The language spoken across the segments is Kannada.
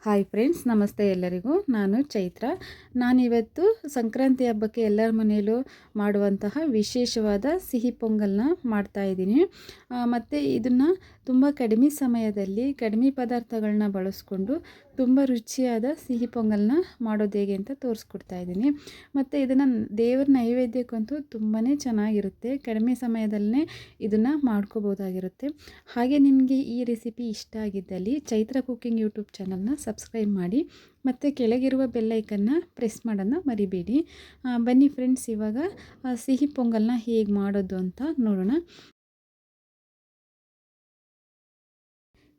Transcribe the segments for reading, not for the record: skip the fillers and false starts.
ಹಾಯ್ ಫ್ರೆಂಡ್ಸ್, ನಮಸ್ತೆ ಎಲ್ಲರಿಗೂ. ನಾನು ಚೈತ್ರ. ನಾನಿವತ್ತು ಸಂಕ್ರಾಂತಿ ಹಬ್ಬಕ್ಕೆ ಎಲ್ಲರ ಮನೆಯಲ್ಲೂ ಮಾಡುವಂತಹ ವಿಶೇಷವಾದ ಸಿಹಿ ಪೊಂಗಲ್ನ ಮಾಡ್ತಾಯಿದ್ದೀನಿ. ಮತ್ತು ಇದನ್ನು ತುಂಬ ಕಡಿಮೆ ಸಮಯದಲ್ಲಿ ಕಡಿಮೆ ಪದಾರ್ಥಗಳನ್ನ ಬಳಸ್ಕೊಂಡು ತುಂಬ ರುಚಿಯಾದ ಸಿಹಿ ಪೊಂಗಲ್ನ ಮಾಡೋದು ಹೇಗೆ ಅಂತ ತೋರಿಸ್ಕೊಡ್ತಾ ಇದ್ದೀನಿ. ಮತ್ತು ಇದನ್ನು ದೇವರ ನೈವೇದ್ಯಕ್ಕಂತೂ ತುಂಬಾ ಚೆನ್ನಾಗಿರುತ್ತೆ. ಕಡಿಮೆ ಸಮಯದಲ್ಲೇ ಇದನ್ನು ಮಾಡ್ಕೋಬೋದಾಗಿರುತ್ತೆ. ಹಾಗೆ ನಿಮಗೆ ಈ ರೆಸಿಪಿ ಇಷ್ಟ ಆಗಿದ್ದಲ್ಲಿ ಚೈತ್ರ ಕುಕ್ಕಿಂಗ್ ಯೂಟ್ಯೂಬ್ ಚಾನಲ್ನ ಸಬ್ಸ್ಕ್ರೈಬ್ ಮಾಡಿ ಮತ್ತು ಕೆಳಗಿರುವ ಬೆಲ್ ಐಕನ್ನ ಪ್ರೆಸ್ ಮಾಡೋದನ್ನ ಮರಿಬೇಡಿ. ಬನ್ನಿ ಫ್ರೆಂಡ್ಸ್, ಇವಾಗ ಸಿಹಿ ಪೊಂಗಲ್ನ ಹೇಗೆ ಮಾಡೋದು ಅಂತ ನೋಡೋಣ.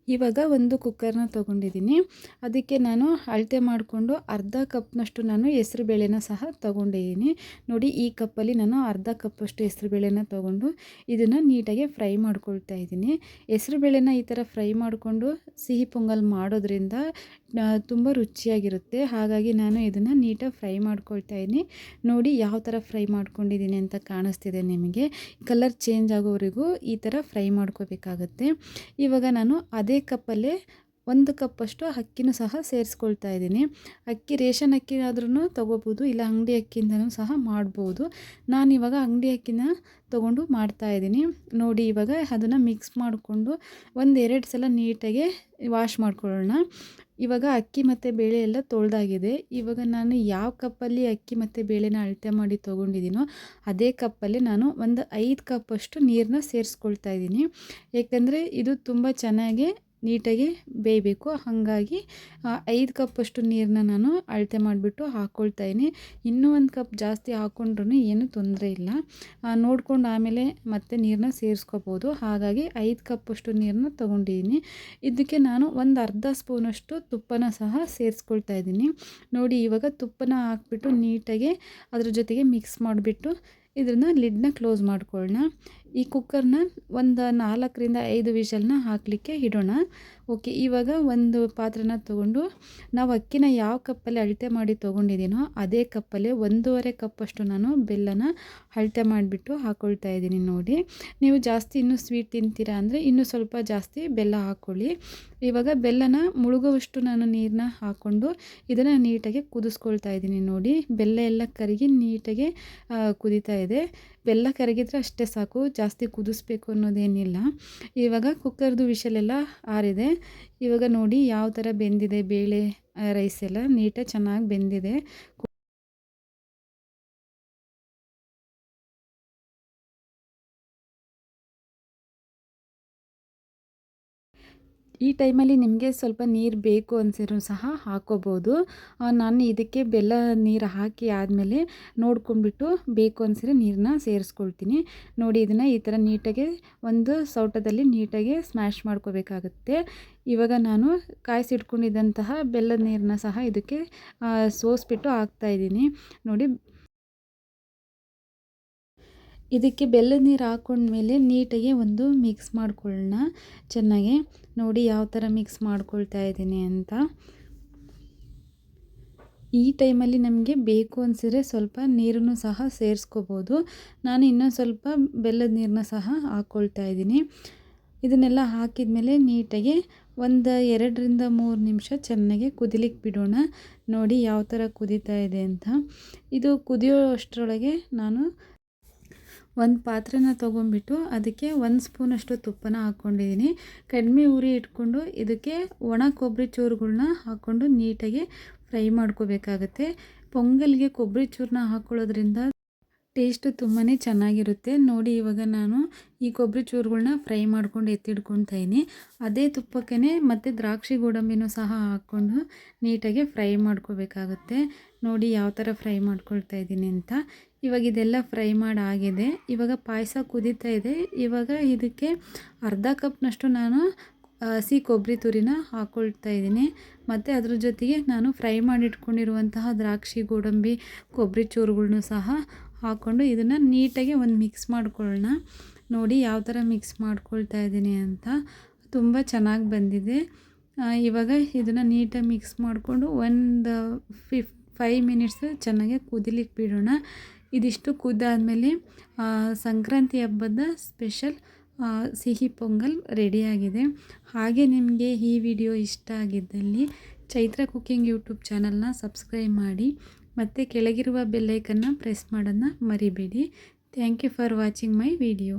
ಇವಾಗ ಒಂದು ಕುಕ್ಕರ್ನ ತೊಗೊಂಡಿದ್ದೀನಿ. ಅದಕ್ಕೆ ನಾನು ಅಳತೆ ಮಾಡಿಕೊಂಡು ಅರ್ಧ ಕಪ್ನಷ್ಟು ನಾನು ಹೆಸರುಬೇಳೆನ ಸಹ ತೊಗೊಂಡಿದ್ದೀನಿ. ನೋಡಿ, ಈ ಕಪ್ಪಲ್ಲಿ ನಾನು ಅರ್ಧ ಕಪ್ಪಷ್ಟು ಹೆಸರುಬೇಳೆನ ತೊಗೊಂಡು ಇದನ್ನು ನೀಟಾಗಿ ಫ್ರೈ ಮಾಡ್ಕೊಳ್ತಾ ಇದ್ದೀನಿ. ಹೆಸರುಬೇಳೆನ ಈ ಥರ ಫ್ರೈ ಮಾಡಿಕೊಂಡು ಸಿಹಿ ಪೊಂಗಲ್ ಮಾಡೋದ್ರಿಂದ ತುಂಬ ರುಚಿಯಾಗಿರುತ್ತೆ. ಹಾಗಾಗಿ ನಾನು ಇದನ್ನು ನೀಟಾಗಿ ಫ್ರೈ ಮಾಡ್ಕೊಳ್ತಾ ಇದ್ದೀನಿ. ನೋಡಿ ಯಾವ ಥರ ಫ್ರೈ ಮಾಡ್ಕೊಂಡಿದ್ದೀನಿ ಅಂತ ಕಾಣಿಸ್ತಿದೆ ನಿಮಗೆ. ಕಲರ್ ಚೇಂಜ್ ಆಗೋವರೆಗೂ ಈ ಥರ ಫ್ರೈ ಮಾಡ್ಕೋಬೇಕಾಗತ್ತೆ. ಇವಾಗ ನಾನು ಅದೇ ಕಪ್ಪಲ್ಲೇ 1 ಕಪ್ಪಷ್ಟು ಅಕ್ಕಿನೂ ಸಹ ಸೇರಿಸ್ಕೊಳ್ತಾ ಇದ್ದೀನಿ. ಅಕ್ಕಿ ರೇಷನ್ ಅಕ್ಕಿ ಆದ್ರೂ ತೊಗೋಬೋದು, ಇಲ್ಲ ಅಂಗಡಿ ಅಕ್ಕಿಯಿಂದನೂ ಸಹ ಮಾಡ್ಬೋದು. ನಾನಿವಾಗ ಅಂಗಡಿ ಅಕ್ಕಿನ ತೊಗೊಂಡು ಮಾಡ್ತಾಯಿದ್ದೀನಿ. ನೋಡಿ, ಇವಾಗ ಅದನ್ನು ಮಿಕ್ಸ್ ಮಾಡಿಕೊಂಡು 1-2 ಸಲ ನೀಟಾಗಿ ವಾಶ್ ಮಾಡ್ಕೊಳ್ಳೋಣ. ಇವಾಗ ಅಕ್ಕಿ ಮತ್ತು ಬೇಳೆ ಎಲ್ಲ ತೊಳೆದಾಗಿದೆ. ಇವಾಗ ನಾನು ಯಾವ ಕಪ್ಪಲ್ಲಿ ಅಕ್ಕಿ ಮತ್ತು ಬೇಳೆನ ಅಳತೆ ಮಾಡಿ ತೊಗೊಂಡಿದ್ದೀನೋ ಅದೇ ಕಪ್ಪಲ್ಲಿ ನಾನು ಒಂದು 5 ಕಪ್ಪಷ್ಟು ನೀರನ್ನ ಸೇರಿಸ್ಕೊಳ್ತಾ ಇದ್ದೀನಿ. ಏಕೆಂದರೆ ಇದು ತುಂಬ ಚೆನ್ನಾಗಿ ನೀಟಾಗಿ ಬೇಯಬೇಕು. ಹಾಗಾಗಿ 5 ಕಪ್ಪಷ್ಟು ನೀರನ್ನ ನಾನು ಅಳತೆ ಮಾಡಿಬಿಟ್ಟು ಹಾಕ್ಕೊಳ್ತಾಯಿದ್ದೀನಿ. ಇನ್ನೂ 1 ಕಪ್ ಜಾಸ್ತಿ ಹಾಕ್ಕೊಂಡ್ರೂ ಏನೂ ತೊಂದರೆ ಇಲ್ಲ. ನೋಡ್ಕೊಂಡು ಆಮೇಲೆ ಮತ್ತೆ ನೀರನ್ನ ಸೇರಿಸ್ಕೋಬೋದು. ಹಾಗಾಗಿ 5 ಕಪ್ಪಷ್ಟು ನೀರನ್ನ ತೊಗೊಂಡಿದ್ದೀನಿ. ಇದಕ್ಕೆ ನಾನು ಒಂದು ಅರ್ಧ ಸ್ಪೂನಷ್ಟು ತುಪ್ಪನ ಸಹ ಸೇರಿಸ್ಕೊಳ್ತಾ ಇದ್ದೀನಿ. ನೋಡಿ, ಇವಾಗ ತುಪ್ಪನ ಹಾಕ್ಬಿಟ್ಟು ನೀಟಾಗಿ ಅದ್ರ ಜೊತೆಗೆ ಮಿಕ್ಸ್ ಮಾಡಿಬಿಟ್ಟು ಇದನ್ನು ಲಿಡ್ನ ಕ್ಲೋಸ್ ಮಾಡ್ಕೊಳ್ಳೋಣ. ಈ ಕುಕ್ಕರ್ನ ಒಂದು 4-5 ವಿಷಲ್ನ ಹಾಕಲಿಕ್ಕೆ ಇಡೋಣ. ಓಕೆ, ಇವಾಗ ಒಂದು ಪಾತ್ರೆನ ತೊಗೊಂಡು ನಾವು ಅಕ್ಕಿನ ಯಾವ ಕಪ್ಪಲ್ಲಿ ಅಳತೆ ಮಾಡಿ ತೊಗೊಂಡಿದ್ದೀನೋ ಅದೇ ಕಪ್ಪಲ್ಲಿ 1.5 ಕಪ್ಪಷ್ಟು ನಾನು ಬೆಲ್ಲನ ಅಳತೆ ಮಾಡಿಬಿಟ್ಟು ಹಾಕ್ಕೊಳ್ತಾ ಇದ್ದೀನಿ. ನೋಡಿ, ನೀವು ಜಾಸ್ತಿ ಇನ್ನೂ ಸ್ವೀಟ್ ತಿಂತೀರಾ ಅಂದರೆ ಇನ್ನೂ ಸ್ವಲ್ಪ ಜಾಸ್ತಿ ಬೆಲ್ಲ ಹಾಕ್ಕೊಳ್ಳಿ. ಇವಾಗ ಬೆಲ್ಲನ ಮುಳುಗುವಷ್ಟು ನಾನು ನೀರನ್ನ ಹಾಕ್ಕೊಂಡು ಇದನ್ನು ನೀಟಾಗಿ ಕುದಿಸ್ಕೊಳ್ತಾ ಇದ್ದೀನಿ. ನೋಡಿ, ಬೆಲ್ಲ ಎಲ್ಲ ಕರಗಿ ನೀಟಾಗಿ ಕುದೀತಾ ಇದೆ. ಬೆಲ್ಲ ಕರಗಿದ್ರೆ ಅಷ್ಟೇ ಸಾಕು, ಜಾಸ್ತಿ ಕುದಿಸ್ಬೇಕು ಅನ್ನೋದೇನಿಲ್ಲ. ಇವಾಗ ಕುಕ್ಕರ್ದು ವಿಷಲೆಲ್ಲ ಆರಿದೆ. ಇವಾಗ ನೋಡಿ ಯಾವ ಥರ ಬೆಂದಿದೆ ಬೇಳೆ, ರೈಸ್ ಎಲ್ಲ ನೀಟಾಗಿ ಚೆನ್ನಾಗಿ ಬೆಂದಿದೆ. ಈ ಟೈಮಲ್ಲಿ ನಿಮಗೆ ಸ್ವಲ್ಪ ನೀರು ಬೇಕು ಅನಿಸಿದ್ರು ಸಹ ಹಾಕ್ಕೋಬೋದು. ನಾನು ಇದಕ್ಕೆ ಬೆಲ್ಲ ನೀರು ಹಾಕಿ ಆದಮೇಲೆ ನೋಡ್ಕೊಂಡ್ಬಿಟ್ಟು ಬೇಕು ಅನಿಸಿದ್ರೆ ನೀರನ್ನ ಸೇರಿಸ್ಕೊಳ್ತೀನಿ. ನೋಡಿ, ಇದನ್ನು ಈ ಥರ ನೀಟಾಗಿ ಒಂದು ಸೌಟದಲ್ಲಿ ನೀಟಾಗಿ ಸ್ಮ್ಯಾಶ್ ಮಾಡ್ಕೋಬೇಕಾಗುತ್ತೆ. ಇವಾಗ ನಾನು ಕಾಯಿಸಿಟ್ಕೊಂಡಿದ್ದಂತಹ ಬೆಲ್ಲದ ನೀರನ್ನ ಸಹ ಇದಕ್ಕೆ ಸೋಸಿಬಿಟ್ಟು ಹಾಕ್ತಾಯಿದ್ದೀನಿ. ನೋಡಿ, ಇದಕ್ಕೆ ಬೆಲ್ಲದ ನೀರು ಹಾಕ್ಕೊಂಡ್ಮೇಲೆ ನೀಟಾಗಿ ಒಂದು ಮಿಕ್ಸ್ ಮಾಡ್ಕೊಳ್ಳೋಣ ಚೆನ್ನಾಗಿ. ನೋಡಿ ಯಾವ ಥರ ಮಿಕ್ಸ್ ಮಾಡ್ಕೊಳ್ತಾ ಇದ್ದೀನಿ ಅಂತ. ಈ ಟೈಮಲ್ಲಿ ನಮಗೆ ಬೇಕು ಅನಿಸಿದ್ರೆ ಸ್ವಲ್ಪ ನೀರನ್ನು ಸಹ ಸೇರಿಸ್ಕೋಬೋದು. ನಾನು ಇನ್ನೂ ಸ್ವಲ್ಪ ಬೆಲ್ಲದ ನೀರನ್ನ ಸಹ ಹಾಕ್ಕೊಳ್ತಾ ಇದ್ದೀನಿ. ಇದನ್ನೆಲ್ಲ ಹಾಕಿದ ಮೇಲೆ ನೀಟಾಗಿ ಒಂದು 2-3 ನಿಮಿಷ ಚೆನ್ನಾಗಿ ಕುದಿಲಿಕ್ಕೆ ಬಿಡೋಣ. ನೋಡಿ ಯಾವ ಥರ ಕುದೀತಾ ಇದೆ ಅಂತ. ಇದು ಕುದಿಯೋ ಅಷ್ಟರೊಳಗೆ ನಾನು ಒಂದು ಪಾತ್ರೆನ ತೊಗೊಂಡ್ಬಿಟ್ಟು ಅದಕ್ಕೆ 1 ಸ್ಪೂನಷ್ಟು ತುಪ್ಪನ ಹಾಕ್ಕೊಂಡಿದ್ದೀನಿ. ಕಡಿಮೆ ಉರಿ ಇಟ್ಕೊಂಡು ಇದಕ್ಕೆ ಒಣ ಕೊಬ್ಬರಿ ಚೂರುಗಳ್ನ ಹಾಕ್ಕೊಂಡು ನೀಟಾಗಿ ಫ್ರೈ ಮಾಡ್ಕೋಬೇಕಾಗತ್ತೆ. ಪೊಂಗಲ್ಗೆ ಕೊಬ್ಬರಿ ಚೂರನ್ನ ಹಾಕ್ಕೊಳ್ಳೋದ್ರಿಂದ ಟೇಸ್ಟು ತುಂಬಾ ಚೆನ್ನಾಗಿರುತ್ತೆ. ನೋಡಿ, ಇವಾಗ ನಾನು ಈ ಕೊಬ್ಬರಿ ಚೂರುಗಳ್ನ ಫ್ರೈ ಮಾಡ್ಕೊಂಡು ಎತ್ತಿಡ್ಕೊಳ್ತಾ ಇದ್ದೀನಿ. ಅದೇ ತುಪ್ಪಕ್ಕೇ ಮತ್ತು ದ್ರಾಕ್ಷಿ ಗೋಡಂಬಿನೂ ಸಹ ಹಾಕ್ಕೊಂಡು ನೀಟಾಗಿ ಫ್ರೈ ಮಾಡ್ಕೋಬೇಕಾಗುತ್ತೆ. ನೋಡಿ ಯಾವ ಥರ ಫ್ರೈ ಮಾಡ್ಕೊಳ್ತಾ ಇದ್ದೀನಿ ಅಂತ. ಇವಾಗ ಇದೆಲ್ಲ ಫ್ರೈ ಮಾಡಾಗಿದೆ. ಇವಾಗ ಪಾಯಸ ಕುದೀತಾ ಇದೆ. ಇವಾಗ ಇದಕ್ಕೆ ಅರ್ಧ ಕಪ್ನಷ್ಟು ನಾನು ಹಸಿ ಕೊಬ್ಬರಿ ತುರಿನ ಹಾಕ್ಕೊಳ್ತಾ ಇದ್ದೀನಿ. ಮತ್ತು ಅದ್ರ ಜೊತೆಗೆ ನಾನು ಫ್ರೈ ಮಾಡಿಟ್ಕೊಂಡಿರುವಂತಹ ದ್ರಾಕ್ಷಿ ಗೋಡಂಬಿ ಕೊಬ್ಬರಿ ಚೂರುಗಳ್ನೂ ಸಹ ಹಾಕ್ಕೊಂಡು ಇದನ್ನು ನೀಟಾಗಿ ಒಂದು ಮಿಕ್ಸ್ ಮಾಡ್ಕೊಳ್ಳೋಣ. ನೋಡಿ ಯಾವ ಥರ ಮಿಕ್ಸ್ ಮಾಡ್ಕೊಳ್ತಾ ಇದ್ದೀನಿ ಅಂತ. ತುಂಬ ಚೆನ್ನಾಗಿ ಬಂದಿದೆ. ಇವಾಗ ಇದನ್ನು ನೀಟಾಗಿ ಮಿಕ್ಸ್ ಮಾಡಿಕೊಂಡು ಒಂದು 5 ಮಿನಿಟ್ಸ್ ಚೆನ್ನಾಗಿ ಕುದಿಲಿಕ್ಕೆ ಬಿಡೋಣ. ಇದಿಷ್ಟು ಕುದ್ದಾದಮೇಲೆ ಸಂಕ್ರಾಂತಿ ಹಬ್ಬದ ಸ್ಪೆಷಲ್ ಸಿಹಿ ಪೊಂಗಲ್ ರೆಡಿಯಾಗಿದೆ. ಹಾಗೆ ನಿಮಗೆ ಈ ವಿಡಿಯೋ ಇಷ್ಟ ಆಗಿದ್ದಲ್ಲಿ ಚೈತ್ರ ಕುಕ್ಕಿಂಗ್ ಯೂಟ್ಯೂಬ್ ಚಾನಲ್ನ ಸಬ್ಸ್ಕ್ರೈಬ್ ಮಾಡಿ ಮತ್ತು ಕೆಳಗಿರುವ ಬೆಲ್ಲೈಕನ್ನ ಪ್ರೆಸ್ ಮಾಡೋದನ್ನ ಮರಿಬೇಡಿ. Thank you for watching my video.